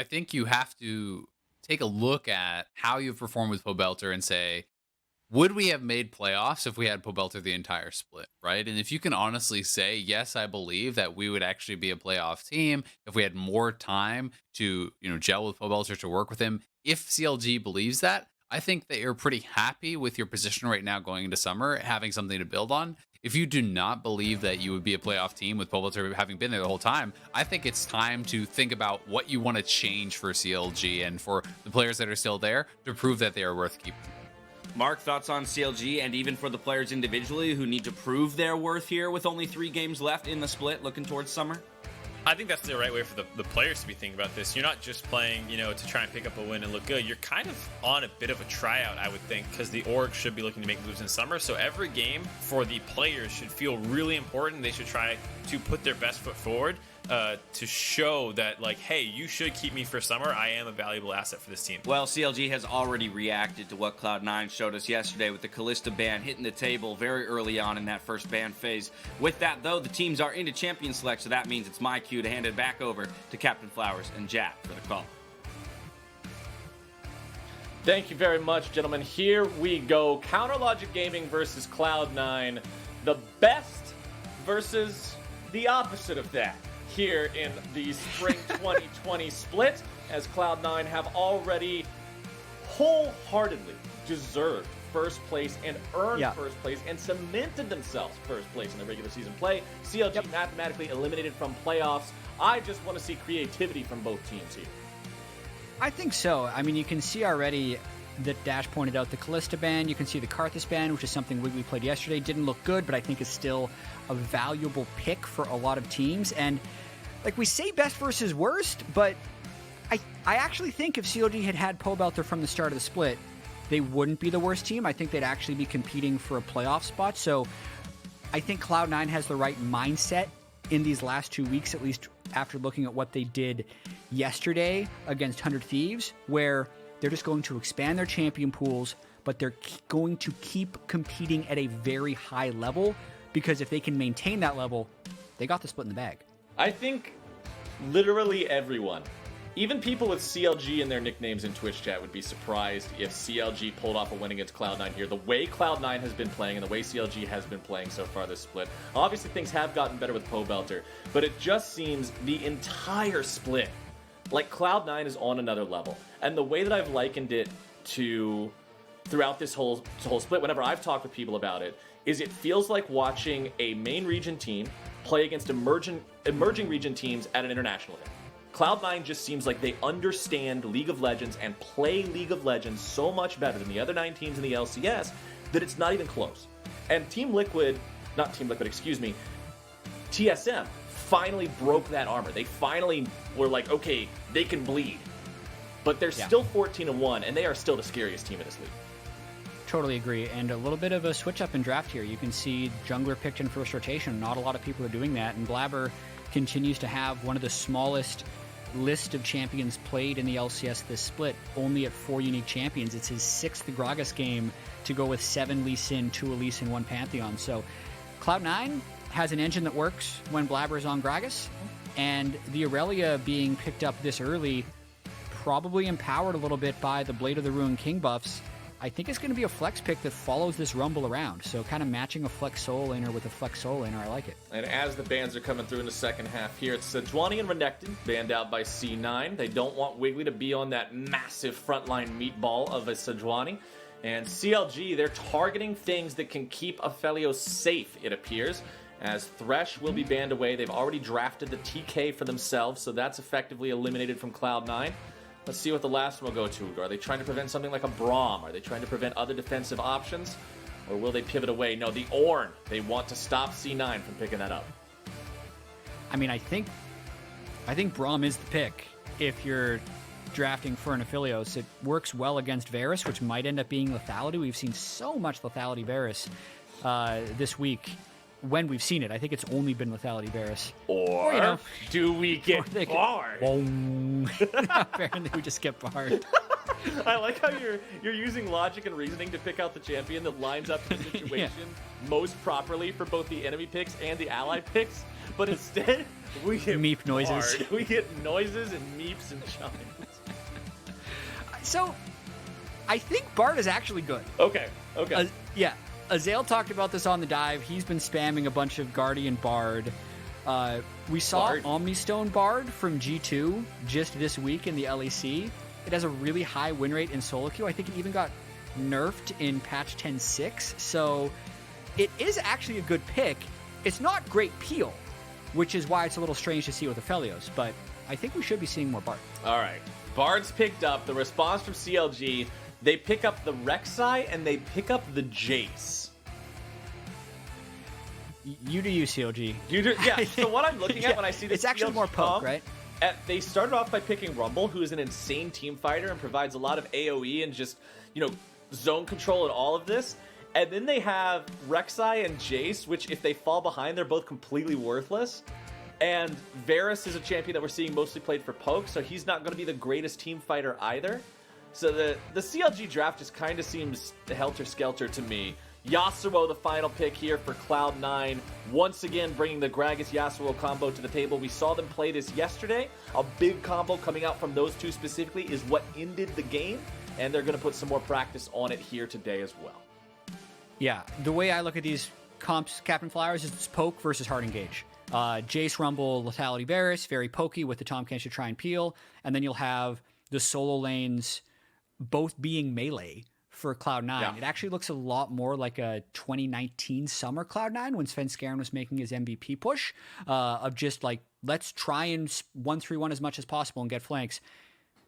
I think you have to take a look at how you've performed with Pobelter and say, would we have made playoffs if we had Pobelter the entire split, right? And if you can honestly say, yes, I believe that we would actually be a playoff team if we had more time to, gel with Pobelter to work with him. If CLG believes that, I think that you're pretty happy with your position right now going into summer, having something to build on. If you do not believe that you would be a playoff team with Pobelter having been there the whole time, I think it's time to think about what you want to change for CLG and for the players that are still there to prove that they are worth keeping. Mark, thoughts on CLG and even for the players individually who need to prove their worth here with only 3 games left in the split looking towards summer? I think that's the right way for the players to be thinking about this. You're not just playing, to try and pick up a win and look good. You're kind of on a bit of a tryout, I would think, because the org should be looking to make moves in summer. So every game for the players should feel really important. They should try to put their best foot forward to show that, like, hey, you should keep me for summer. I am a valuable asset for this team. Well, CLG has already reacted to what Cloud9 showed us yesterday with the Kalista ban hitting the table very early on in that first ban phase. With that, though, the teams are into champion select, so that means it's my cue to hand it back over to Captain Flowers and Jack for the call. Thank you very much, gentlemen. Here we go. Counter Logic Gaming versus Cloud9. The best versus the opposite of that here in the Spring 2020 split, as Cloud9 have already wholeheartedly deserved first place and earned first place and cemented themselves first place in the regular season play. CLG mathematically eliminated from playoffs. I just want to see creativity from both teams here. I think so. I mean, you can see already that Dash pointed out the Kalista ban. You can see the Karthus ban, which is something Wiggily played yesterday. Didn't look good, but I think is still a valuable pick for a lot of teams. And like we say best versus worst, but I actually think if CLG had had Pobelter from the start of the split, they wouldn't be the worst team. I think they'd actually be competing for a playoff spot. So I think Cloud9 has the right mindset in these last 2 weeks, at least after looking at what they did yesterday against 100 Thieves, where they're just going to expand their champion pools, but they're going to keep competing at a very high level, because if they can maintain that level, they got the split in the bag. I think literally everyone, even people with CLG in their nicknames in Twitch chat, would be surprised if CLG pulled off a win against Cloud9 here. The way Cloud9 has been playing and the way CLG has been playing so far this split. Obviously, things have gotten better with Pobelter, but it just seems the entire split, like Cloud9 is on another level. And the way that I've likened it to throughout this whole split, whenever I've talked with people about it, is it feels like watching a main region team play against emerging region teams at an international event. Cloud9 just seems like they understand League of Legends and play League of Legends so much better than the other 9 teams in the LCS that it's not even close. And TSM finally broke that armor. They finally were like, okay, they can bleed. But they're still 14-1, and they are still the scariest team in this league. Totally agree. And a little bit of a switch up in draft here. You can see jungler picked in first rotation. Not a lot of people are doing that. And Blaber continues to have one of the smallest list of champions played in the LCS this split, only at 4 unique champions. It's his 6th Gragas game to go with 7 Lee Sin, 2 Elise, and 1 Pantheon. So Cloud9 has an engine that works when Blaber is on Gragas, and the Aurelia being picked up this early, probably empowered a little bit by the Blade of the Ruined King buffs, I think it's going to be a flex pick that follows this Rumble around. So kind of matching a flex solo laner with a flex solo laner. I like it. And as the bans are coming through in the second half here, it's Sejuani and Renekton banned out by C9. They don't want Wiggily to be on that massive frontline meatball of a Sejuani. And CLG, they're targeting things that can keep Aphelios safe, it appears, as Thresh will be banned away. They've already drafted the TK for themselves, so that's effectively eliminated from Cloud9. Let's see what the last one will go to. Are they trying to prevent something like a Braum? Are they trying to prevent other defensive options? Or will they pivot away? No, the Ornn. They want to stop C9 from picking that up. I mean, I think Braum is the pick if you're drafting for an Aphelios. It works well against Varus, which might end up being lethality. We've seen so much lethality Varus this week. When we've seen it, I think it's only been lethality Varus. Or do we get barred? Apparently we just get barred. I like how you're using logic and reasoning to pick out the champion that lines up to the situation most properly for both the enemy picks and the ally picks. but instead we get Meep noises. Bard. We get noises and meeps and chimes. So, I think Bard is actually good. Okay. Yeah. Azael talked about this on the dive. He's been spamming a bunch of Guardian Bard. We saw Bard. Omnistone Bard from G2 just this week in the LEC. It has a really high win rate in solo queue. I think it even got nerfed in patch 10.6. So it is actually a good pick. It's not great peel, which is why it's a little strange to see with Aphelios, but I think we should be seeing more Bard. All right. Bard's picked up. The response from CLG, they pick up the Rek'Sai and they pick up the Jace. You do you, CLG. You do, yeah. So what I'm looking at when I see this, it's actually CLG more poke, comp, right? They started off by picking Rumble, who is an insane team fighter and provides a lot of AoE and just, zone control and all of this. And then they have Rek'Sai and Jace, which if they fall behind, they're both completely worthless. And Varus is a champion that we're seeing mostly played for poke, so he's not going to be the greatest team fighter either. So the CLG draft just kind of seems helter-skelter to me. Yasuo, the final pick here for Cloud9. Once again, bringing the Gragas-Yasuo combo to the table. We saw them play this yesterday. A big combo coming out from those two specifically is what ended the game, and they're going to put some more practice on it here today as well. Yeah, the way I look at these comps, Captain Flowers, is it's poke versus hard engage. Jace, Rumble, Lethality, Varus, very pokey with the Tahm Kench to try and peel, and then you'll have the solo lanes both being melee for Cloud9. Yeah. It actually looks a lot more like a 2019 summer Cloud9 when Sven Skaren was making his MVP push of just like, let's try and 1-3-1 as much as possible and get flanks.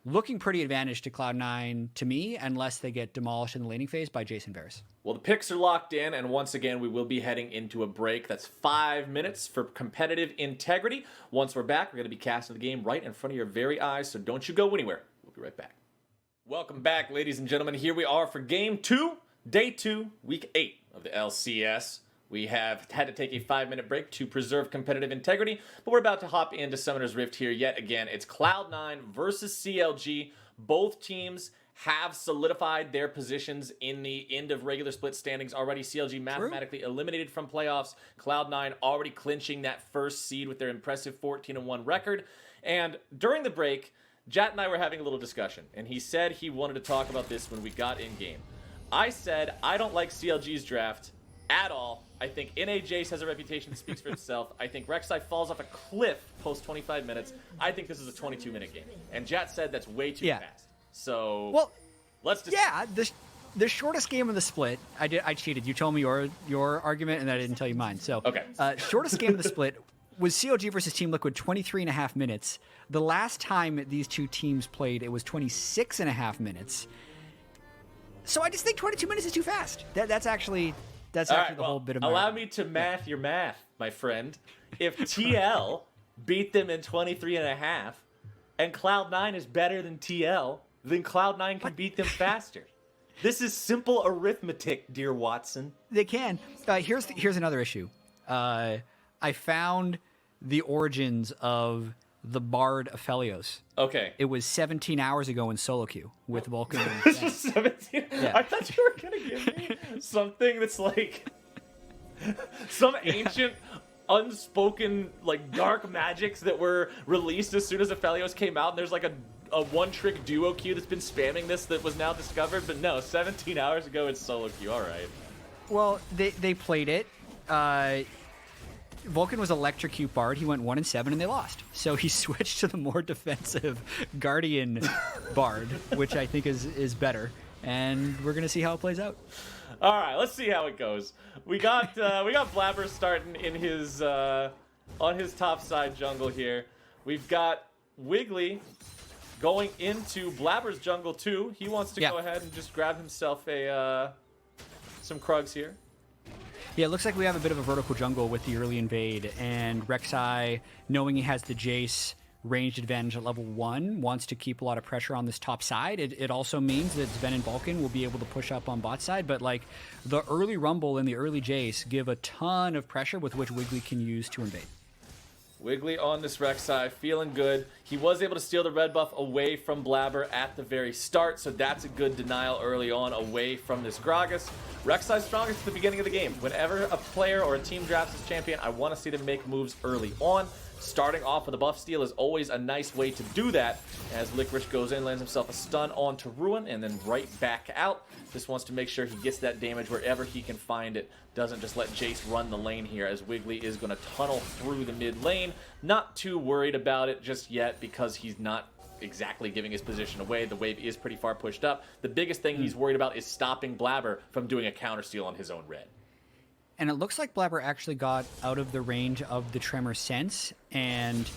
Looking pretty advantaged to Cloud9 to me, unless they get demolished in the laning phase by Jason Varus. Well, the picks are locked in, and once again, we will be heading into a break. That's 5 minutes for competitive integrity. Once we're back, we're going to be casting the game right in front of your very eyes, so don't you go anywhere. We'll be right back. Welcome back, ladies and gentlemen. Here we are for Game 2, Day 2, Week 8 of the LCS. We have had to take a 5-minute break to preserve competitive integrity, but we're about to hop into Summoner's Rift here yet again. It's Cloud9 versus CLG. Both teams have solidified their positions in the end of regular split standings already. CLG mathematically eliminated from playoffs. Cloud9 already clinching that first seed with their impressive 14-1 record. And during the break, Jat and I were having a little discussion, and he said he wanted to talk about this when we got in game. I said I don't like CLG's draft at all. I think NA Jace has a reputation that speaks for itself. I think Rek'Sai falls off a cliff post 25 minutes. I think this is a 22-minute game. And Jat said that's way too fast. So, let's just... Yeah, the shortest game of the split, I cheated. You told me your argument, and I didn't tell you mine. So, okay. Shortest game of the split was CLG versus Team Liquid, 23.5 minutes. The last time these two teams played, it was 26.5 minutes. So I just think 22 minutes is too fast. That's actually the whole bit of allow me to math your math, my friend. If TL beat them in 23.5 and Cloud9 is better than TL, then Cloud9 can beat them faster. This is simple arithmetic, dear Watson. They can. Here's another issue. I found the origins of the Bard Aphelios. Okay. It was 17 hours ago in solo queue with Vulcan. This is 17? Yeah. I thought you were going to give me something that's like some ancient unspoken like dark magics that were released as soon as Aphelios came out, and there's like a one-trick duo queue that's been spamming this that was now discovered, but no, 17 hours ago it's solo queue. All right. Well, they played it. Vulcan was Electrocute Bard. He went 1-7 and they lost. So he switched to the more defensive Guardian Bard, which I think is better. And we're gonna see how it plays out. All right, let's see how it goes. We got Blaber starting in his on his top side jungle here. We've got Wiggily going into Blaber's jungle too. He wants to go ahead and just grab himself some Krugs here. Yeah, it looks like we have a bit of a vertical jungle with the early invade, and Rek'Sai, knowing he has the Jace ranged advantage at level 1, wants to keep a lot of pressure on this top side. It also means that Zven and Vulcan will be able to push up on bot side, but like the early Rumble and the early Jace give a ton of pressure with which Wiggily can use to invade. Wiggily on this Rek'Sai, feeling good. He was able to steal the red buff away from Blaber at the very start, so that's a good denial early on away from this Gragas. Rek'Sai's strongest at the beginning of the game. Whenever a player or a team drafts his champion, I want to see them make moves early on. Starting off with a buff steal is always a nice way to do that, as Licorice goes in, lands himself a stun onto Ruin, and then right back out. Just wants to make sure he gets that damage wherever he can find it. Doesn't just let Jace run the lane here, as Wiggily is going to tunnel through the mid lane. Not too worried about it just yet, because he's not exactly giving his position away. The wave is pretty far pushed up. The biggest thing he's worried about is stopping Blaber from doing a counter steal on his own red. And it looks like Blaber actually got out of the range of the Tremor Sense. And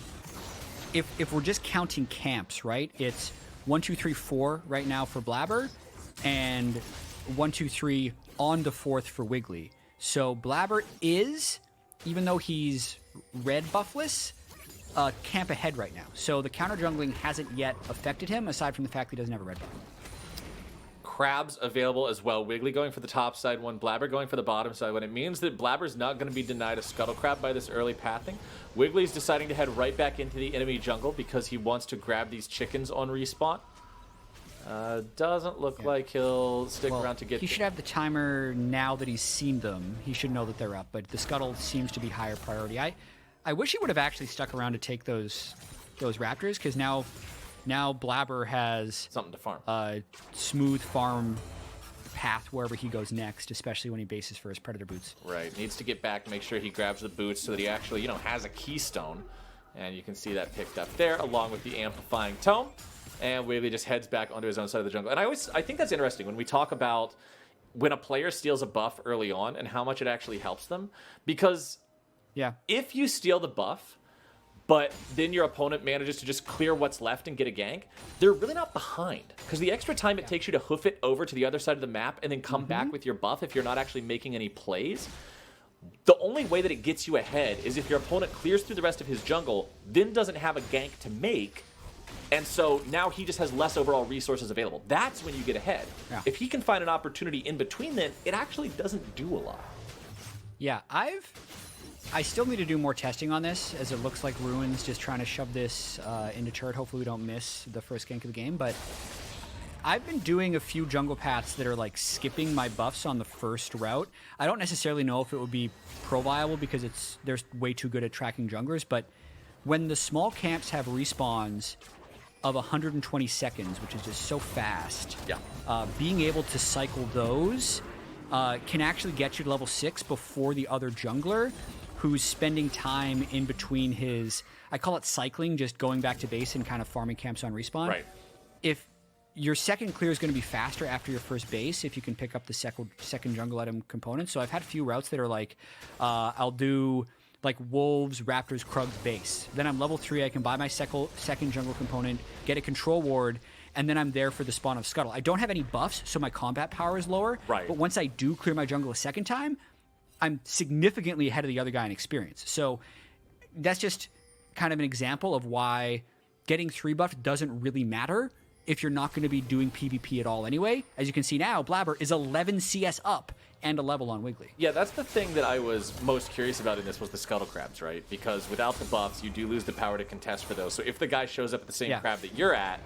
if we're just counting camps, right? It's 1, 2, 3, 4 right now for Blaber, and 1, 2, 3 on the 4th for Wiggily. So Blaber is, even though he's red buffless, camp ahead right now. So the counter jungling hasn't yet affected him, aside from the fact that he doesn't have a red buff. Crabs available as well. Wiggily going for the top side one, Blaber going for the bottom side one. It means that Blaber's not going to be denied a Scuttle Crab by this early pathing. Wiggly's deciding to head right back into the enemy jungle because he wants to grab these chickens on respawn. Doesn't look like he'll stick around to get... He should have the timer now that he's seen them. He should know that they're up, but the Scuttle seems to be higher priority. I wish he would have actually stuck around to take those Raptors, because now Blaber has something to farm. Smooth farm path wherever he goes next, especially when he bases for his Predator boots. Right. Needs to get back, make sure he grabs the boots so that he actually, has a keystone. And you can see that picked up there, along with the amplifying tome. And Wiggily just heads back onto his own side of the jungle. And I think that's interesting when we talk about when a player steals a buff early on and how much it actually helps them. Because if you steal the buff, but then your opponent manages to just clear what's left and get a gank, they're really not behind. Because the extra time it takes you to hoof it over to the other side of the map and then come back with your buff if you're not actually making any plays, the only way that it gets you ahead is if your opponent clears through the rest of his jungle, then doesn't have a gank to make, and so now he just has less overall resources available. That's when you get ahead. Yeah. If he can find an opportunity in between then, it actually doesn't do a lot. Yeah, I still need to do more testing on this, as it looks like Ruin's just trying to shove this into turret. Hopefully we don't miss the first gank of the game, but I've been doing a few jungle paths that are like skipping my buffs on the first route. I don't necessarily know if it would be pro-viable because they're way too good at tracking junglers, but when the small camps have respawns of 120 seconds, which is just so fast, being able to cycle those can actually get you to level 6 before the other jungler, who's spending time in between his, I call it cycling, just going back to base and kind of farming camps on respawn. Right. If your second clear is going to be faster after your first base, if you can pick up the second jungle item component. So I've had a few routes that are like, I'll do like Wolves, Raptors, Krugs base. Then I'm level 3, I can buy my second jungle component, get a control ward, and then I'm there for the spawn of Scuttle. I don't have any buffs, so my combat power is lower. Right. But once I do clear my jungle a second time, I'm significantly ahead of the other guy in experience. So that's just kind of an example of why getting 3 buffed doesn't really matter if you're not going to be doing PvP at all anyway. As you can see now, Blaber is 11 CS up and a level on Wiggily. Yeah, that's the thing that I was most curious about in this was the Scuttle Crabs, right? Because without the buffs, you do lose the power to contest for those. So if the guy shows up at the same crab that you're at,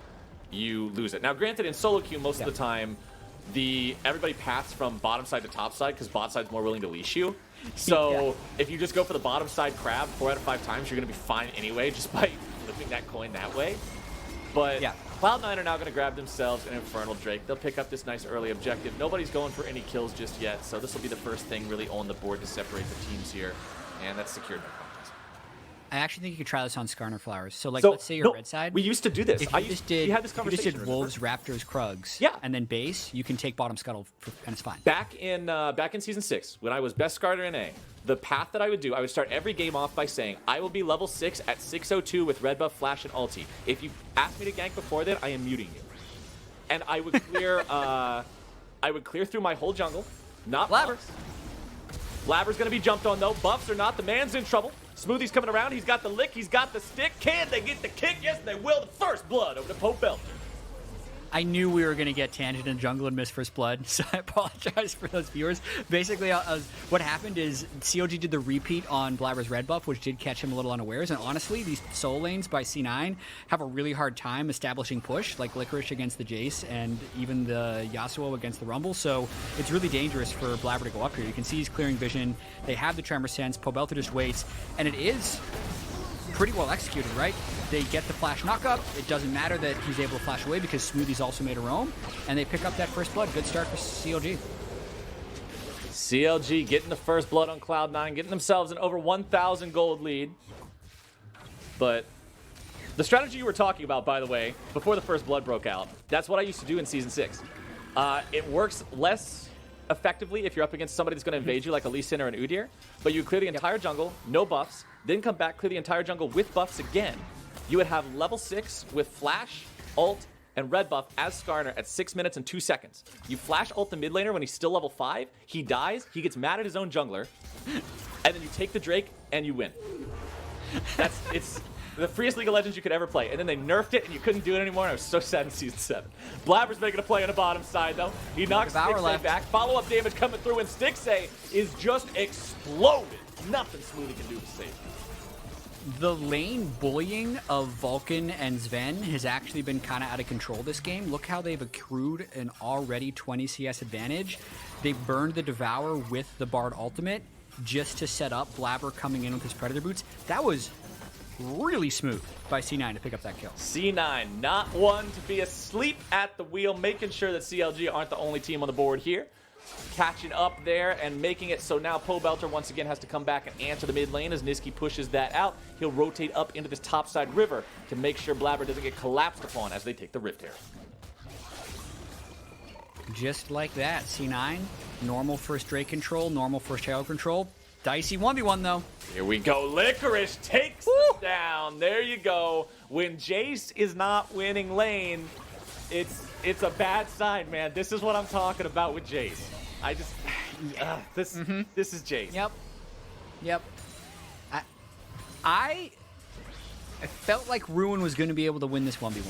you lose it. Now, granted, in solo queue, most of the time, everybody paths from bottom side to top side because bot side's more willing to leash you. So if you just go for the bottom side crab 4 out of 5 times, you're going to be fine anyway just by flipping that coin that way. But Cloud9 are now going to grab themselves an Infernal Drake. They'll pick up this nice early objective. Nobody's going for any kills just yet, so this will be the first thing really on the board to separate the teams here, and that's secured by contest. I actually think you could try this on Skarner Flowers. So, like, let's say you're red side. We used to do this. If you we had this conversation. If you just did Wolves, Raptors, Krugs, and then base, you can take bottom Scuttle, and it's fine. Back in Season 6, when I was best Skarner in A, the path that I would do, I would start every game off by saying, I will be level 6 at 6:02 with red buff, flash, and ulti. If you ask me to gank before then, I am muting you. And I would clear through my whole jungle. Not Blaber. Blaber's going to be jumped on, though. Buffs or not, the man's in trouble. Smoothie's coming around. He's got the lick. He's got the stick. Can they get the kick? Yes, they will. The first blood over to Pobelter. I knew we were going to get Tangent in jungle and miss first blood, so I apologize for those viewers. Basically, what happened is CLG did the repeat on Blaber's red buff, which did catch him a little unawares, and honestly, these soul lanes by C9 have a really hard time establishing push, like Licorice against the Jace and even the Yasuo against the Rumble, so it's really dangerous for Blaber to go up here. You can see he's clearing vision, they have the Tremor Sense, Pobelter just waits, and it is pretty well executed, right? They get the flash knockup. It doesn't matter that he's able to flash away because Smoothie's also made a roam, and they pick up that first blood. Good start for CLG. CLG getting the first blood on Cloud9, getting themselves an over 1,000 gold lead. But the strategy you were talking about, by the way, before the first blood broke out, that's what I used to do in Season 6. It works less effectively if you're up against somebody that's going to invade you like a Lee Sin or an Udyr, but you clear the entire jungle, no buffs, then come back, clear the entire jungle with buffs again. You would have level 6 with flash, ult, and red buff as Skarner at 6 minutes and 2 seconds. You flash ult the mid laner when he's still level 5, he dies, he gets mad at his own jungler, and then you take the Drake and you win. It's the freest League of Legends you could ever play. And then they nerfed it and you couldn't do it anymore, and I was so sad in Season 7. Blaber's making a play on the bottom side, though. He knocks Stixxay back. Follow-up damage coming through, and Stixxay is just exploded. Nothing Smoothie can do to save him. The lane bullying of Vulcan and Zven has actually been kind of out of control this game. Look how they've accrued an already 20 CS advantage. They burned the Devour with the Bard ultimate just to set up Blaber coming in with his Predator boots. That was really smooth by C9 to pick up that kill. C9, not one to be asleep at the wheel, making sure that CLG aren't the only team on the board here. Catching up there and making it so now Pobelter once again has to come back and answer the mid lane as Nisqy pushes that out. He'll rotate up into this topside river to make sure Blaber doesn't get collapsed upon as they take the Rift here. Just like that, C9, normal first Drake control, normal first Shadow control. Dicey 1v1 though. Here we go. Licorice takes them down. There you go. When Jace is not winning lane, it's a bad sign, man. This is what I'm talking about with Jace. I just this is Jace. Yep. I felt like Ruin was going to be able to win this 1v1.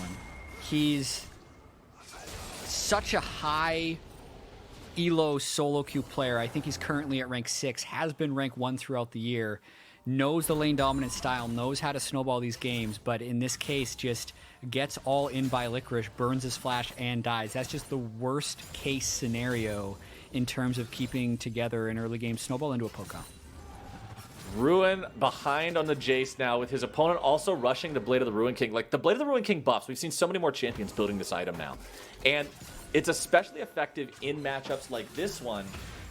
He's such a high elo solo queue player. I think he's currently at rank 6, has been rank 1 throughout the year, knows the lane dominant style, knows how to snowball these games, but in this case just gets all in by Licorice, burns his flash, and dies. That's just the worst case scenario in terms of keeping together an early game snowball into a poke-off. Ruin behind on the Jace now with his opponent also rushing the Blade of the Ruin King. Like the Blade of the Ruin King buffs, we've seen so many more champions building this item now. And it's especially effective in matchups like this one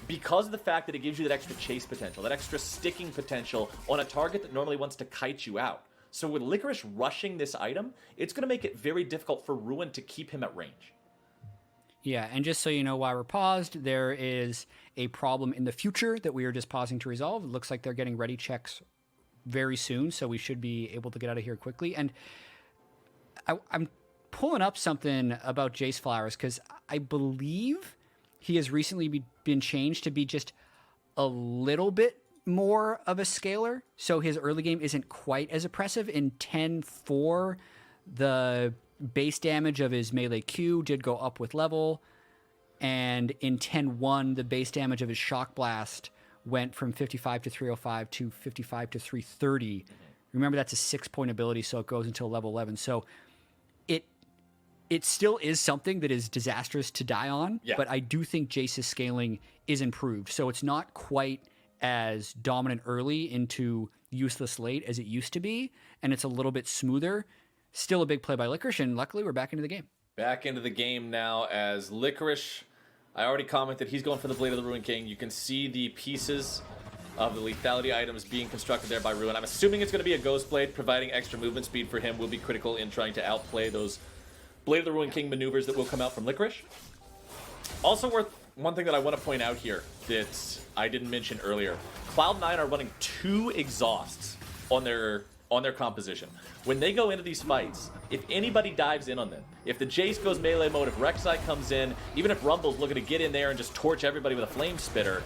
because of the fact that it gives you that extra chase potential, that extra sticking potential on a target that normally wants to kite you out. So with Licorice rushing this item, it's going to make it very difficult for Ruin to keep him at range. Yeah, and just so you know why we're paused, there is a problem in the future that we are just pausing to resolve. It looks like they're getting ready checks very soon, so we should be able to get out of here quickly. And I'm pulling up something about Jace Flowers because I believe he has recently been changed to be just a little bit more of a scaler, so his early game isn't quite as oppressive. In 10-4, the base damage of his melee Q did go up with level, and in 10-1, the base damage of his Shock Blast went from 55 to 305 to 55 to 330. Remember, that's a 6-point ability, so it goes until level 11. So it still is something that is disastrous to die on, but I do think Jace's scaling is improved. So it's not quite as dominant early into useless late as it used to be, and it's a little bit smoother. Still a big play by Licorice, and luckily we're back into the game. Back into the game now as Licorice, I already commented, he's going for the Blade of the Ruin King. You can see the pieces of the lethality items being constructed there by Ruin. I'm assuming it's going to be a Ghost Blade, providing extra movement speed for him will be critical in trying to outplay those Blade of the Ruin King maneuvers that will come out from Licorice. Also worth one thing that I want to point out here that I didn't mention earlier. Cloud9 are running 2 exhausts on their composition. When they go into these fights, if anybody dives in on them, if the Jace goes melee mode, if Rek'Sai comes in, even if Rumble's looking to get in there and just torch everybody with a flame spitter,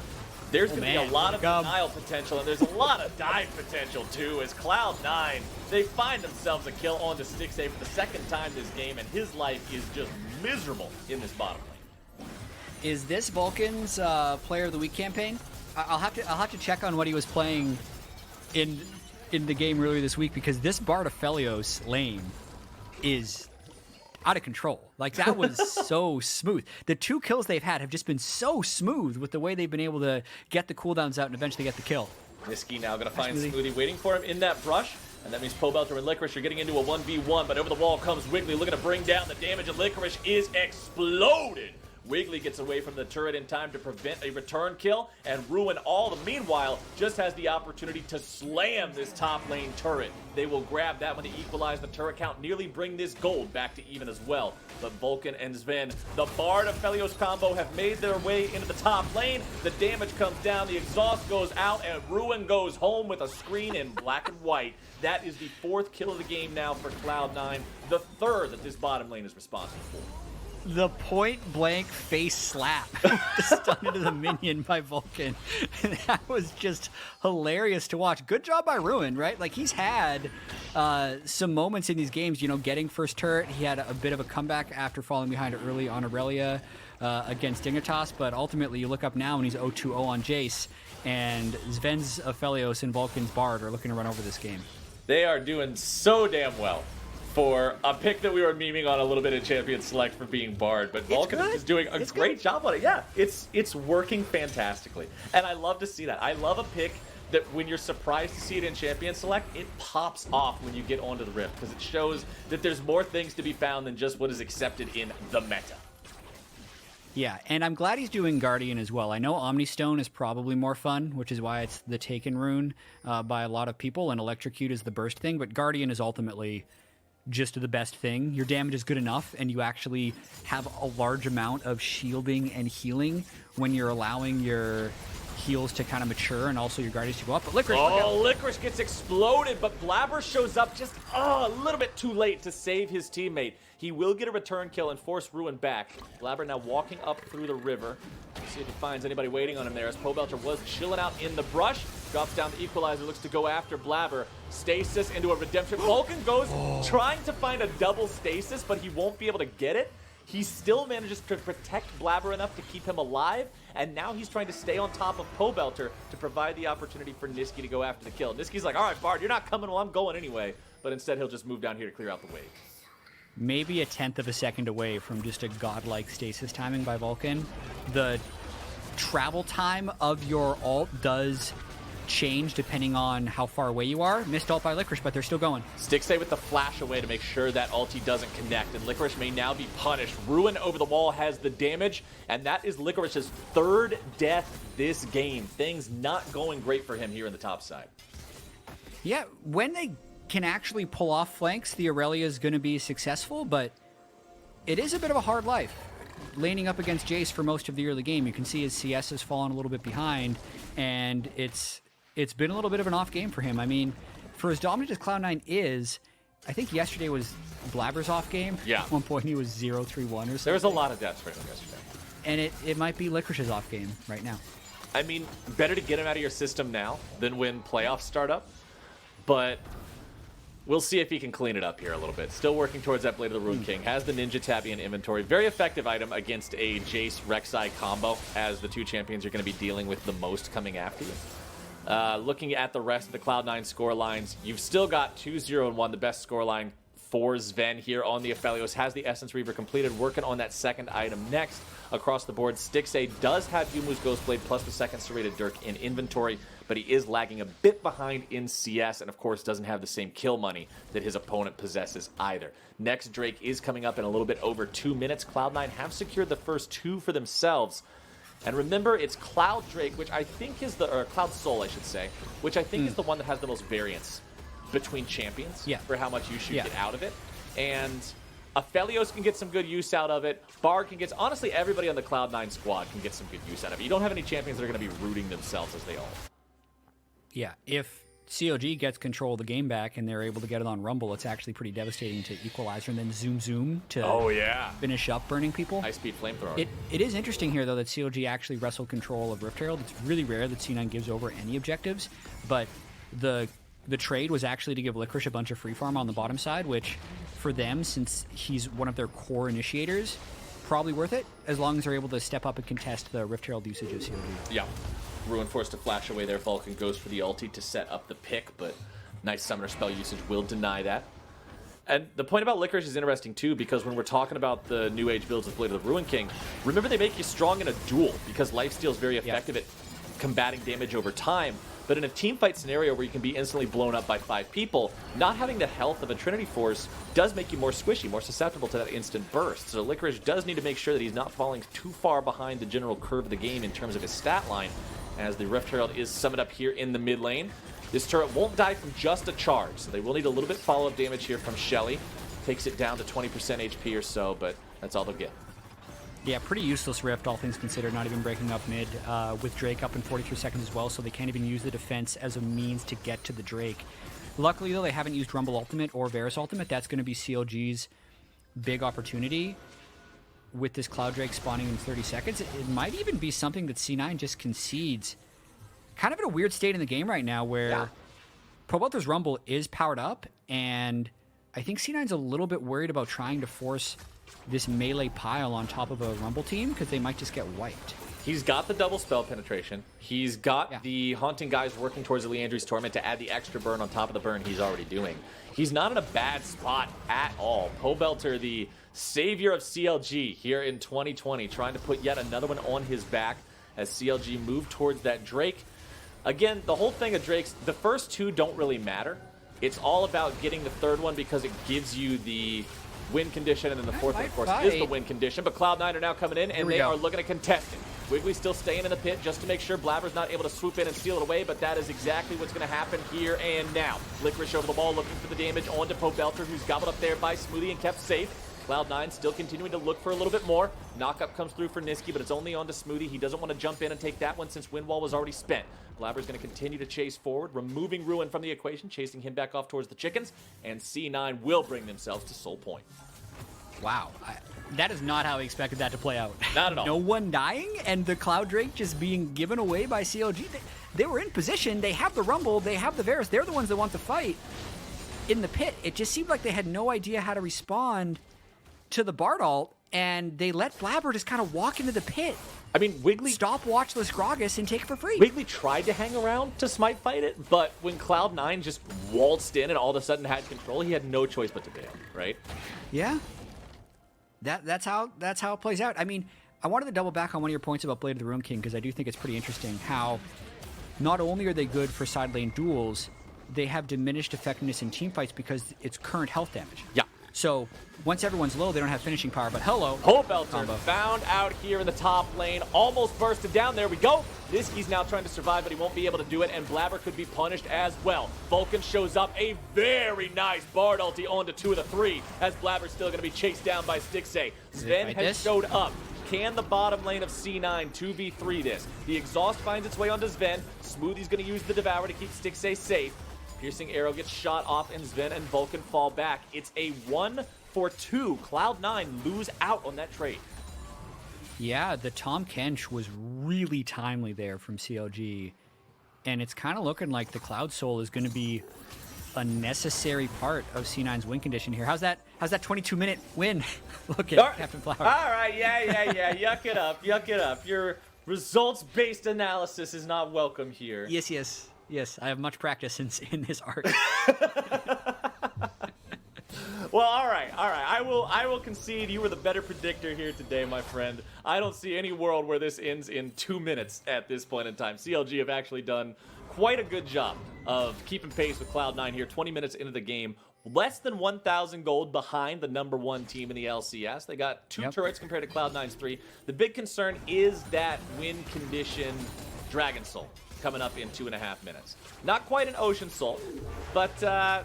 There's going to be a lot of Welcome. denial potential, and there's a lot of dive potential, too, as Cloud9, they find themselves a kill onto Stixxay for the second time this game, and his life is just miserable in this bottom lane. Is this Vulcan's Player of the Week campaign? I'll have to check on what he was playing in the game earlier this week, because this Bard of Felios lane is out of control. Like, that was so smooth. The 2 kills they've had have just been so smooth with the way they've been able to get the cooldowns out and eventually get the kill. Nisqy now going to find Smoothie waiting for him in that brush. And that means Pobelter and Licorine are getting into a 1v1, but over the wall comes Wiggily, looking to bring down the damage, and Licorine is exploded. Wiggily gets away from the turret in time to prevent a return kill, and Ruin all the meanwhile just has the opportunity to slam this top lane turret. They will grab that when they equalize the turret count, nearly bring this gold back to even as well. But Vulcan and Zven, the Bard of Felios combo, have made their way into the top lane. The damage comes down, the exhaust goes out, and Ruin goes home with a screen in black and white. That is the 4th kill of the game now for Cloud9, the 3rd that this bottom lane is responsible for. The point-blank face slap stun into the minion by Vulcan. That was just hilarious to watch. Good job by Ruin, right? Like, he's had some moments in these games, you know, getting first turret. He had a bit of a comeback after falling behind early on Aurelia against Dignitas, but ultimately you look up now and he's 0-2-0 on Jace, and Zven's Aphelios and Vulcan's Bard are looking to run over this game. They are doing so damn well for a pick that we were memeing on a little bit in Champion Select for being Bard, but Vulcan is doing a great job on it. Yeah, it's working fantastically, and I love to see that. I love a pick that when you're surprised to see it in Champion Select, it pops off when you get onto the Rift, because it shows that there's more things to be found than just what is accepted in the meta. Yeah, and I'm glad he's doing Guardian as well. I know Omnistone is probably more fun, which is why it's the taken rune by a lot of people, and Electrocute is the burst thing, but Guardian is ultimately just the best thing. Your damage is good enough, and you actually have a large amount of shielding and healing when you're allowing your heals to kind of mature and also your Guardians to go up. But Licorine, Licorine gets exploded, but Blaber shows up just a little bit too late to save his teammate. He will get a return kill and force Ruin back. Blaber now walking up through the river. Let's see if he finds anybody waiting on him there, as Pobelter was chilling out in the brush. Drops down the equalizer, looks to go after Blaber. Stasis into a redemption. Vulcan goes trying to find a double stasis, but he won't be able to get it. He still manages to protect Blaber enough to keep him alive, and now he's trying to stay on top of Pobelter to provide the opportunity for Nisqy to go after the kill. Nisqy's like, all right, Bard, you're not coming, well, I'm going anyway. But instead, he'll just move down here to clear out the wave. maybe a 1/10 of a second away from just a godlike stasis timing by Vulcan. The travel time of your ult does change depending on how far away you are. Missed ult by Licorine, but they're still going. Stixxay with the flash away to make sure that ulti doesn't connect, and Licorine may now be punished. Ruin over the wall has the damage, and that is Licorice's 3rd death this game. Things not going great for him here in the top side. Yeah, when they can actually pull off flanks, the Aurelia is going to be successful, but it is a bit of a hard life. Laning up against Jace for most of the early game, you can see his CS has fallen a little bit behind, and it's been a little bit of an off game for him. I mean, for as dominant as Cloud9 is, I think yesterday was Blaber's off game. Yeah. At one point he was 0-3-1 or something. There was a lot of deaths for him yesterday. And it might be Licorice's off game right now. I mean, better to get him out of your system now than when playoffs start up, but we'll see if he can clean it up here a little bit. Still working towards that Blade of the Rune King. Has the Ninja Tabby in inventory. Very effective item against a Jace Rek'Sai combo, as the two champions you're going to be dealing with the most coming after you. Looking at the rest of the Cloud9 score lines, you've still got 2-0-1, the best score line for Zven here on the Aphelios. Has the Essence Reaver completed, working on that second item next. Across the board, Stixxay does have Yumu's Ghostblade plus the second Serrated Dirk in inventory, but he is lagging a bit behind in CS, and of course doesn't have the same kill money that his opponent possesses either. Next Drake is coming up in a little bit over 2 minutes. Cloud9 have secured the first 2 for themselves. And remember, it's Cloud Drake, which I think is the, or Cloud Soul, I should say, which I think is the one that has the most variance between champions for how much you should get out of it. And Aphelios can get some good use out of it. Bard can get, honestly, everybody on the Cloud9 squad can get some good use out of it. You don't have any champions that are going to be rooting themselves as they all. Yeah, if CLG gets control of the game back and they're able to get it on Rumble, it's actually pretty devastating to Equalizer and then zoom to finish up burning people. High-speed flamethrower. It is interesting here, though, that CLG actually wrestled control of Rift Herald. It's really rare that C9 gives over any objectives, but the trade was actually to give Licorice a bunch of free farm on the bottom side, which for them, since he's one of their core initiators, probably worth it, as long as they're able to step up and contest the Rift Herald usage of CLG. Yeah. Ruin forced to flash away there. Vulcan goes for the ulti to set up the pick, but nice summoner spell usage will deny that. And the point about Licorice is interesting too, because when we're talking about the new age builds with Blade of the Ruin King, remember they make you strong in a duel because lifesteal is very effective at combating damage over time. But in a team fight scenario where you can be instantly blown up by 5 people, not having the health of a Trinity Force does make you more squishy, more susceptible to that instant burst. So Licorice does need to make sure that he's not falling too far behind the general curve of the game in terms of his stat line, as the Rift Herald is summoned up here in the mid lane. This turret won't die from just a charge, so they will need a little bit follow-up damage here from Shelly. Takes it down to 20% HP or so, but that's all they'll get. Yeah, pretty useless Rift, all things considered, not even breaking up mid, with Drake up in 43 seconds as well, so they can't even use the defense as a means to get to the Drake. Luckily, though, they haven't used Rumble Ultimate or Varus Ultimate. That's going to be CLG's big opportunity with this Cloud Drake spawning in 30 seconds. It might even be something that C9 just concedes. Kind of in a weird state in the game right now where Pobelter's Rumble is powered up, and I think C9's a little bit worried about trying to force this melee pile on top of a Rumble team because they might just get wiped. He's got the double spell penetration. He's got the Haunting Guys working towards the Leandry's Torment to add the extra burn on top of the burn he's already doing. He's not in a bad spot at all. Pobelter, the savior of CLG here in 2020, trying to put yet another one on his back as CLG move towards that Drake. Again, the whole thing of Drake's, the first 2 don't really matter. It's all about getting the third one because it gives you the win condition, and then the fourth one, of course, is the win condition. But Cloud9 are now coming in, and they are looking to contest it. Wiggily still staying in the pit just to make sure Blaber's not able to swoop in and steal it away, but that is exactly what's going to happen here and now. Licorice over the ball looking for the damage onto Pobelter, who's gobbled up there by Smoothie and kept safe. Cloud9 still continuing to look for a little bit more. Knockup comes through for Nisqy, but it's only onto Smoothie. He doesn't want to jump in and take that one since Wind Wall was already spent. Blaber's going to continue to chase forward, removing Ruin from the equation, chasing him back off towards the chickens, and C9 will bring themselves to Soul Point. Wow. That is not how I expected that to play out. Not at all. No one dying, and the Cloud Drake just being given away by CLG. They were in position. They have the Rumble. They have the Varus. They're the ones that want to fight in the pit. It just seemed like they had no idea how to respond to the Bard ult, and they let Blaber just kind of walk into the pit. I mean, Wiggily... Stop Watchless Gragas and take it for free. Wiggily tried to hang around to smite fight it, but when Cloud9 just waltzed in and all of a sudden had control, he had no choice but to bail, right? Yeah. That's how it plays out. I mean, I wanted to double back on one of your points about Blade of the Ruin King because I do think it's pretty interesting how not only are they good for side lane duels, they have diminished effectiveness in team fights because it's current health damage. Yeah. So once everyone's low, they don't have finishing power, but hello. Pobelter found out here in the top lane, almost bursted down. There we go. Nisqy's now trying to survive, but he won't be able to do it, and Blaber could be punished as well. Vulcan shows up, a very nice Bard ulti onto 2 of the 3, as Blaber's still going to be chased down by Stixxay. Zven has showed up. Can the bottom lane of C9 2v3 this? The exhaust finds its way onto Zven. Smoothie's going to use the Devour to keep Stixxay safe. Piercing arrow gets shot off, and Zven and Vulcan fall back. It's a 1-for-2. Cloud9 lose out on that trade. Yeah, the Tom Kench was really timely there from CLG, and it's kind of looking like the Cloud Soul is going to be a necessary part of C9's win condition here. How's that 22-minute win? Look at Captain Flower. All right, yeah. Yuck it up. Your results-based analysis is not welcome here. Yes, I have much practice in this art. Well, all right. I will concede you were the better predictor here today, my friend. I don't see any world where this ends in 2 minutes at this point in time. CLG have actually done quite a good job of keeping pace with Cloud9 here. 20 minutes into the game, less than 1,000 gold behind the #1 team in the LCS. They got 2 turrets compared to Cloud9's 3. The big concern is that win condition Dragon Soul. coming up in 2.5 minutes. Not quite an Ocean Soul, but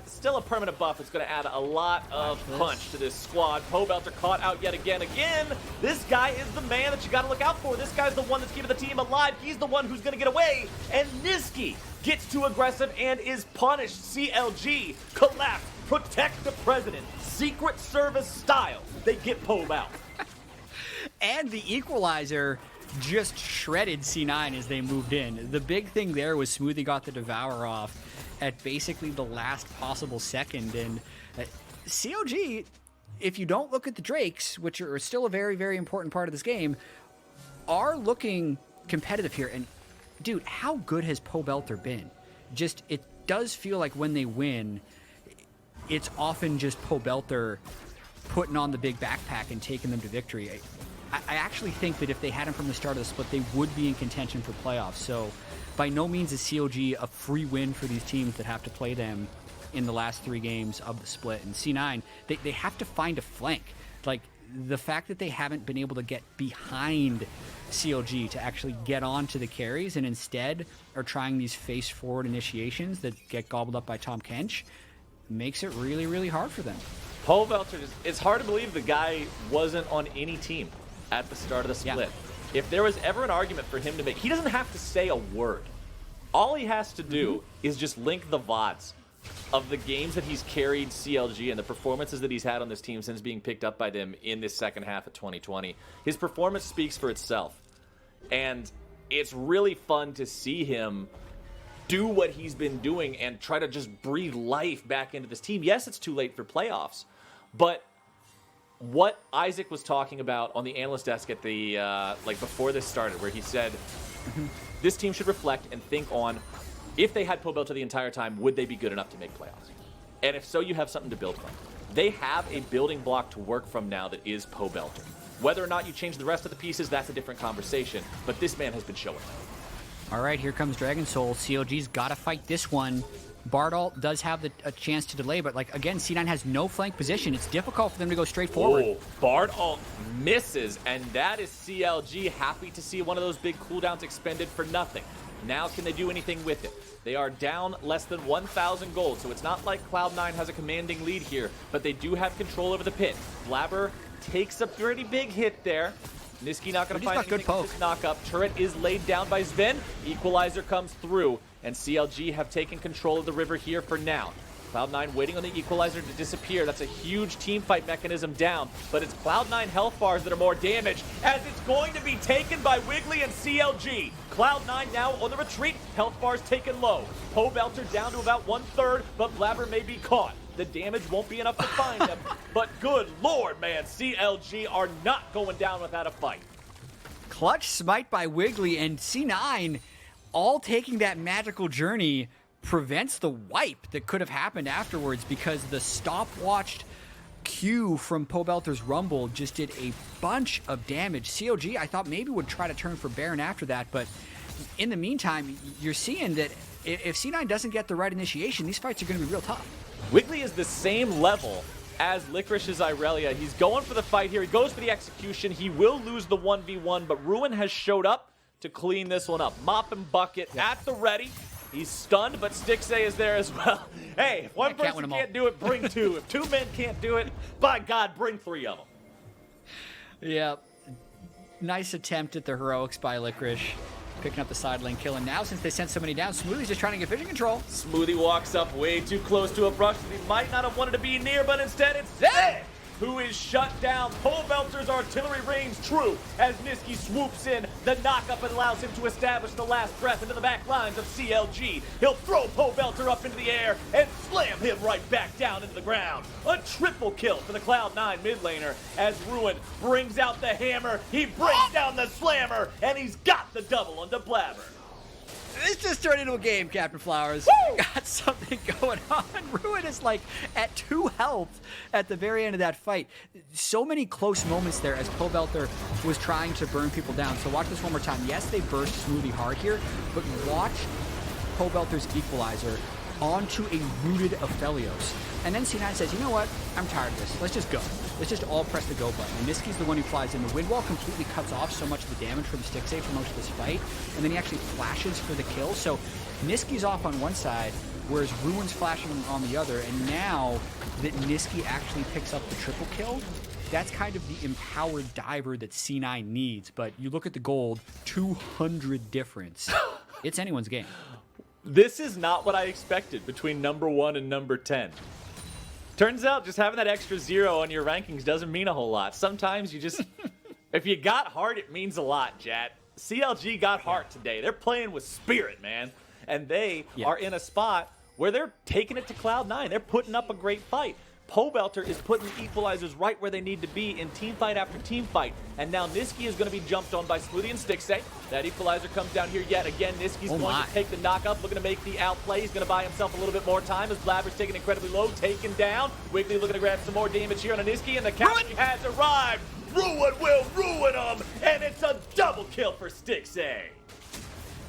still a permanent buff. It's going to add a lot of punch to this squad. Pobelter caught out yet again. This guy is the man that you got to look out for. This guy's the one that's keeping the team alive. He's the one who's going to get away. And Nisqy gets too aggressive and is punished. CLG collapse. Protect the president. Secret Service style. They get Pob out. And the equalizer just shredded C9 as they moved in. The big thing there was Smoothie got the Devour off at basically the last possible second. And CLG, if you don't look at the Drakes, which are still a very, very important part of this game, are looking competitive here. And dude, how good has Pobelter been? Just, it does feel like when they win, it's often just Pobelter putting on the big backpack and taking them to victory. I actually think that if they had him from the start of the split, they would be in contention for playoffs. So by no means is CLG a free win for these teams that have to play them in the last 3 games of the split. And C9, they have to find a flank. Like, the fact that they haven't been able to get behind CLG to actually get onto the carries and instead are trying these face-forward initiations that get gobbled up by Tom Kench makes it really, really hard for them. Pobelter, it's hard to believe the guy wasn't on any team at the start of the split. Yeah. If there was ever an argument for him to make, he doesn't have to say a word. All he has to do is just link the VODs of the games that he's carried CLG and the performances that he's had on this team since being picked up by them in this second half of 2020. His performance speaks for itself. And it's really fun to see him do what he's been doing and try to just breathe life back into this team. Yes, it's too late for playoffs, but what Isaac was talking about on the analyst desk at the before this started, where he said this team should reflect and think on, if they had Pobelter the entire time, would they be good enough to make playoffs? And if so, you have something to build from. They have a building block to work from now that is Pobelter. Whether or not you change the rest of the pieces, that's a different conversation, but this man has been showing. All right, here comes Dragon Soul. CLG's got to fight this one. Bardal does have a chance to delay, but like again, C9 has no flank position. It's difficult for them to go straight forward. Oh, Bardal misses, and that is CLG happy to see one of those big cooldowns expended for nothing. Now can they do anything with it? They are down less than 1,000 gold, so it's not like Cloud9 has a commanding lead here, but they do have control over the pit. Blaber takes a pretty big hit there. Nisqy not going to find anything with this knock-up. Turret is laid down by Zven. Equalizer comes through, and CLG have taken control of the river here for now. Cloud9 waiting on the equalizer to disappear. That's a huge team fight mechanism down, but it's Cloud9 health bars that are more damaged, as it's going to be taken by Wiggily and CLG. Cloud9 now on the retreat. Health bars taken low. Pobelter down to about 1/3, but Blaber may be caught. The damage won't be enough to find them, but good lord, man, CLG are not going down without a fight. Clutch smite by Wiggily, and C9 all taking that magical journey prevents the wipe that could have happened afterwards, because the stopwatched Q from Pobelter's Rumble just did a bunch of damage. CLG, I thought maybe would try to turn for Baron after that, but in the meantime, you're seeing that if C9 doesn't get the right initiation, these fights are going to be real tough. Wiggily is the same level as Licorice's Irelia. He's going for the fight here. He goes for the execution. He will lose the 1v1, but Ruin has showed up to clean this one up. Mop and bucket at the ready. He's stunned, but Stixxay is there as well. Hey, if one person can't do it, bring 2. If 2 men can't do it, by God, bring 3 of them. Yeah. Nice attempt at the heroics by Licorice. Picking up the side lane kill, and now since they sent so many down, Smoothie's just trying to get vision control. Smoothie walks up way too close to a brush that he might not have wanted to be near, but instead it's Zven who is shut down. Pobelter's artillery reigns true as Nisqy swoops in. The knockup allows him to establish the last breath into the back lines of CLG. He'll throw Pobelter up into the air and slam him right back down into the ground. A triple kill for the Cloud9 mid laner as Ruin brings out the hammer. He brings down the slammer, and he's got the double onto Blaber. This just turned into a game, Captain Flowers. Woo! Got something going on. Ruin is like at 2 health at the very end of that fight. So many close moments there as Pobelter was trying to burn people down. So watch this one more time. Yes, they burst Smoothie hard here, but watch Pobelter's equalizer onto a rooted Aphelios. And then C9 says, you know what? I'm tired of this. Let's just go. Let's just all press the go button. And Nisqy's the one who flies in. The wind wall completely cuts off so much of the damage from Stixxay for most of this fight. And then he actually flashes for the kill. So Nisqy's off on one side, whereas Ruin's flashing on the other. And now that Nisqy actually picks up the triple kill, that's kind of the empowered diver that C9 needs. But you look at the gold, 200 difference. It's anyone's game. This is not what I expected between number 1 and number 10. Turns out just having that extra 0 on your rankings doesn't mean a whole lot. Sometimes you just, if you got heart, it means a lot, Jat. CLG got heart today. They're playing with spirit, man. And they are in a spot where they're taking it to Cloud9. They're putting up a great fight. Pobelter is putting the equalizers right where they need to be in team fight after team fight. And now Nisqy is going to be jumped on by Smoothie and Stixxay. That equalizer comes down here yet again. Nisqy's going to take the knockup, looking to make the outplay. He's going to buy himself a little bit more time as Blaber's taken incredibly low, taken down. Wiggily looking to grab some more damage here on a Nisqy, and the counter has arrived. Ruin will ruin him, and it's a double kill for Stixxay.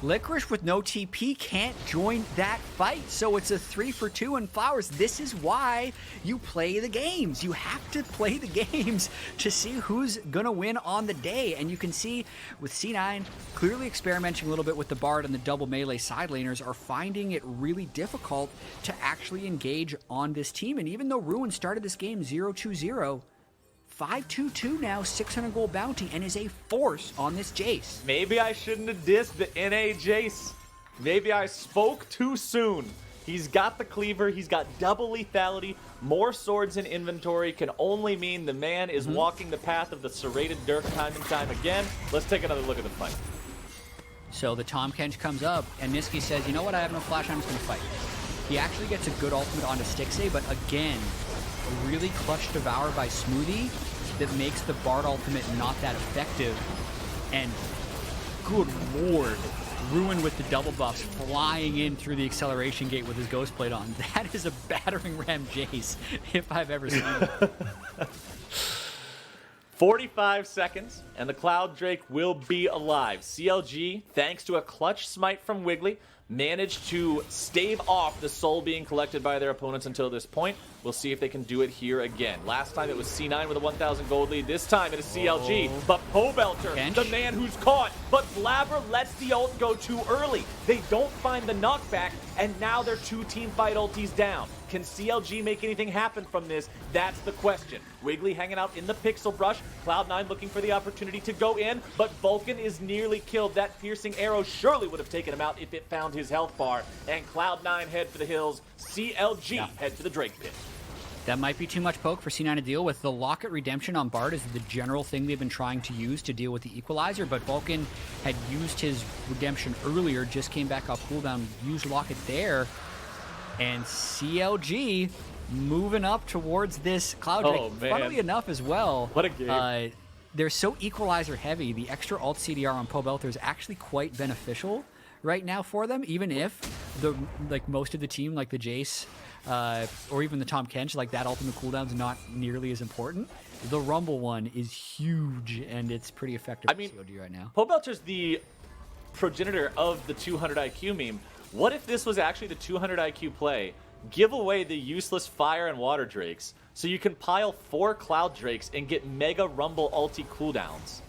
Licorice with no TP can't join that fight, so it's a 3-for-2 in Flowers. This is why you play the games. You have to play the games to see who's gonna win on the day, and you can see with C9 clearly experimenting a little bit with the Bard and the double melee side laners are finding it really difficult to actually engage on this team, and even though Ruin started this game 0-2-0, 5-2-2 now, 600 gold bounty, and is a force on this Jace. Maybe I shouldn't have dissed the NA Jace. Maybe I spoke too soon. He's got the cleaver, he's got double lethality, more swords in inventory can only mean the man is walking the path of the serrated Dirk time and time again. Let's take another look at the fight. So the Tahm Kench comes up, and Nisqy says, you know what, I have no flash, I'm just going to fight. He actually gets a good ultimate onto Stixxay, but again, a really clutch devour by Smoothie that makes the Bard ultimate not that effective. And good lord, Ruin with the double buffs flying in through the acceleration gate with his Ghost Plate on. That is a battering ram Jace if I've ever seen it. 45 seconds, and the Cloud Drake will be alive. CLG, thanks to a clutch smite from Wiggily, managed to stave off the soul being collected by their opponents until this point. We'll see if they can do it here again. Last time it was C9 with a 1,000 gold lead. This time it is CLG, but Pobelter, the man who's caught. But Blaber lets the ult go too early. They don't find the knockback, and now they're 2 teamfight ultis down. Can CLG make anything happen from this? That's the question. Wiggily hanging out in the pixel brush. Cloud9 looking for the opportunity to go in, but Vulcan is nearly killed. That piercing arrow surely would have taken him out if it found his health bar. And Cloud9 head for the hills. CLG head to the Drake pit. That might be too much poke for C9 to deal with. The Locket Redemption on Bard is the general thing they've been trying to use to deal with the Equalizer, but Vulcan had used his Redemption earlier, just came back off cooldown, used Locket there, and CLG moving up towards this Cloud Drake. Oh, man. Funnily enough as well, what a game. They're so Equalizer heavy, the extra ult CDR on Pobelter is actually quite beneficial right now for them, even if most of the team, like the Jace, or even the Tahm Kench, like that ultimate cooldown's not nearly as important. The Rumble one is huge, and it's pretty effective for COG right now. Pobelter's the progenitor of the 200 IQ meme. What if this was actually the 200 IQ play? Give away the useless fire and water drakes, so you can pile 4 Cloud Drakes and get mega Rumble ulti cooldowns.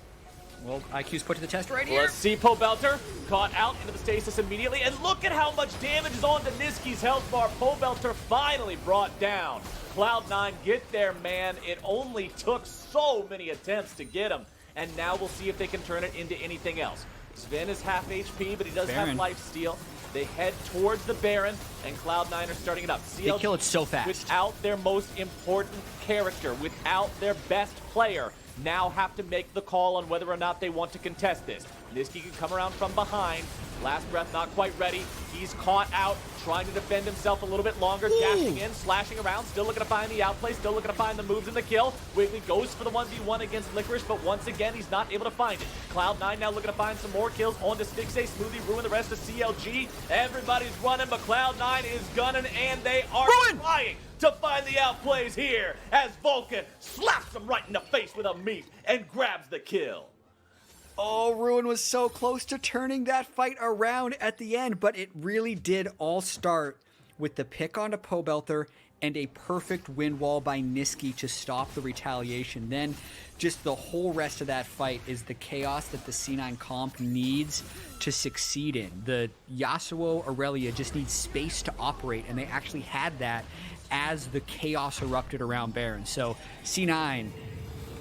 Well, IQ's put to the test right here. Let's see Pobelter caught out into the stasis immediately, and look at how much damage is on to Nisqy's health bar. Pobelter finally brought down. Cloud9 get there, man. It only took so many attempts to get him, and now we'll see if they can turn it into anything else. Zven is half HP, but he does have lifesteal. They head towards the Baron, and Cloud9 are starting it up. CLG, they kill it so fast. Without their most important character, without their best player, now have to make the call on whether or not they want to contest this. Nisqy can come around from behind. Last breath not quite ready. He's caught out, trying to defend himself a little bit longer. Dashing in, slashing around, still looking to find the outplay, still looking to find the moves and the kill. Wiggily goes for the 1v1 against Licorice, but once again, he's not able to find it. Cloud9 now looking to find some more kills onto Stixxay. Smoothie ruin the rest of CLG. Everybody's running, but Cloud9 is gunning, and they are trying to find the outplays here as Vulcan slaps him right in the face with a meat and grabs the kill. Oh, Ruin was so close to turning that fight around at the end, but it really did all start with the pick onto Pobelter and a perfect wind wall by Nisqy to stop the retaliation. Then just the whole rest of that fight is the chaos that the C9 comp needs to succeed in. The Yasuo Aurelia just needs space to operate, and they actually had that as the chaos erupted around Baron. So C9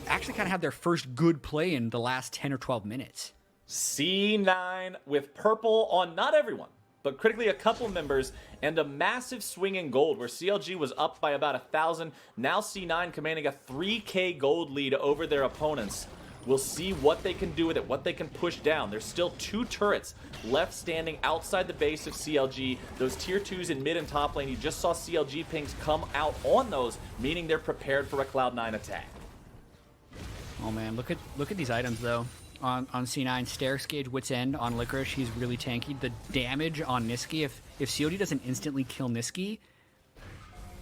actually kind of had their first good play in the last 10 or 12 minutes. C9 with purple on not everyone, but critically a couple members, and a massive swing in gold where CLG was up by about 1,000. Now C9 commanding a 3k gold lead over their opponents. We'll see what they can do with it, what they can push down. There's still 2 turrets left standing outside the base of CLG. Those tier 2s in mid and top lane, you just saw CLG pings come out on those, meaning they're prepared for a Cloud9 attack. Oh man, look at these items though. On C9, Stairs Gauge, Wit's End on Licorice, he's really tanky. The damage on Nisqy, if COD doesn't instantly kill Nisqy,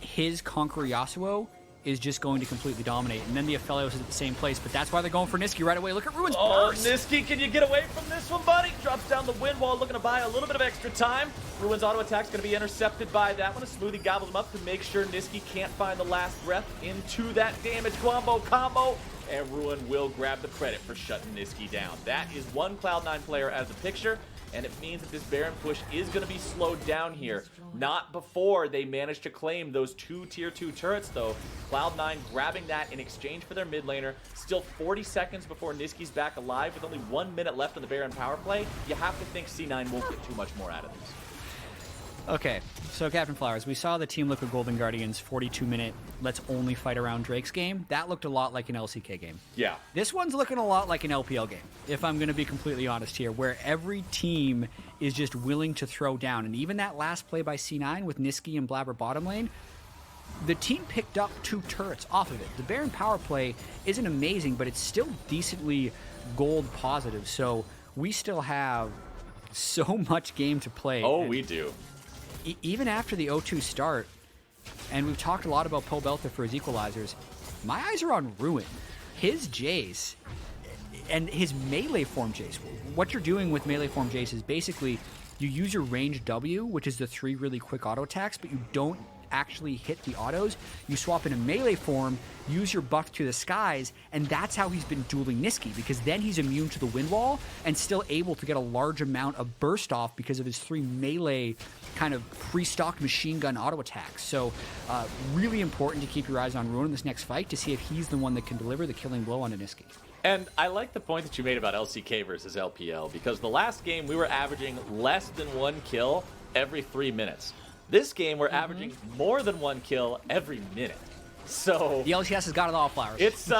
his Conqueror Yasuo is just going to completely dominate. And then the Aphelios is at the same place, but that's why they're going for Nisqy right away. Look at Ruin's burst! Nisqy, can you get away from this one, buddy? Drops down the wind wall, looking to buy a little bit of extra time. Ruin's auto attack's going to be intercepted by that one. A Smoothie gobbles him up to make sure Nisqy can't find the last breath into that damage combo. And Ruin will grab the credit for shutting Nisqy down. That is one Cloud9 player as a picture, and it means that this Baron push is going to be slowed down here. Not before they manage to claim those 2 tier 2 turrets, though. Cloud9 grabbing that in exchange for their mid laner. Still 40 seconds before Nisqy's back alive with only 1 minute left on the Baron power play. You have to think C9 won't get too much more out of this. Okay, so Captain Flowers, we saw the Team Liquid Golden Guardians 42-minute let's only fight around Drake's game. That looked a lot like an LCK game. Yeah. This one's looking a lot like an LPL game, if I'm going to be completely honest here, where every team is just willing to throw down. And even that last play by C9 with Nisqy and Blaber bottom lane, the team picked up 2 turrets off of it. The Baron power play isn't amazing, but it's still decently gold positive. So we still have so much game to play. Oh, we do. Even after the 0-2 start, and we've talked a lot about Pobelter for his equalizers, my eyes are on Ruin. His Jace and his melee form Jace. What you're doing with melee form Jace is basically you use your range W, which is the 3 really quick auto attacks, but you don't actually hit the autos. You swap in a melee form, use your buff to the skies, and that's how he's been dueling Nisqy, because then he's immune to the wind wall and still able to get a large amount of burst off because of his 3 melee kind of pre-stocked machine gun auto attacks. So really important to keep your eyes on Ruin in this next fight to see if he's the one that can deliver the killing blow onto Nisqy. And I like the point that you made about LCK versus LPL, because the last game we were averaging less than 1 kill every 3 minutes. This game, we're averaging more than 1 kill every minute. So the LCS has got it all, Flowers. It's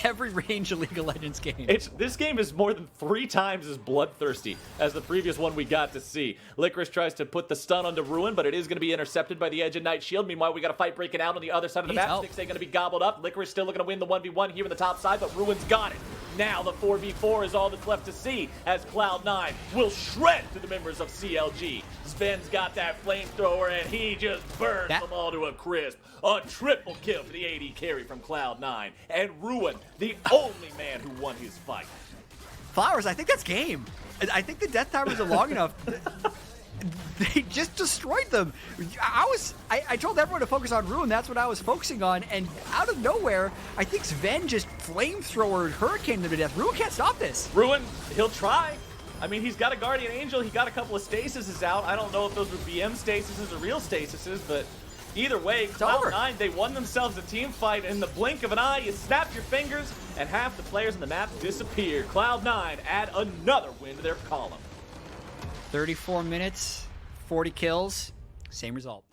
every range of League of Legends game. This game is more than 3 times as bloodthirsty as the previous one we got to see. Licorice tries to put the stun onto Ruin, but it is going to be intercepted by the Edge of Night Shield. Meanwhile, we got a fight breaking out on the other side of the map. Stixxay going to be gobbled up. Licorice still looking to win the 1v1 here on the top side, but Ruin's got it. Now the 4v4 is all that's left to see as Cloud9 will shred to the members of CLG. Zven's got that flamethrower and he just burns them all to a crisp. A triple kill for the AD carry from Cloud9. And Ruin, the only man who won his fight. Flowers, I think that's game. I think the death timers are long enough. They just destroyed them. I told everyone to focus on Ruin. That's what I was focusing on. And out of nowhere, I think Zven just flamethrower hurricane them to death. Ruin can't stop this. Ruin, he'll try. I mean, he's got a Guardian Angel. He got a couple of stasises out. I don't know if those were BM stasises or real stasises, but either way, Cloud9, they won themselves a team fight. In the blink of an eye, you snap your fingers, and half the players on the map disappear. Cloud9 add another win to their column. 34 minutes, 40 kills, same result.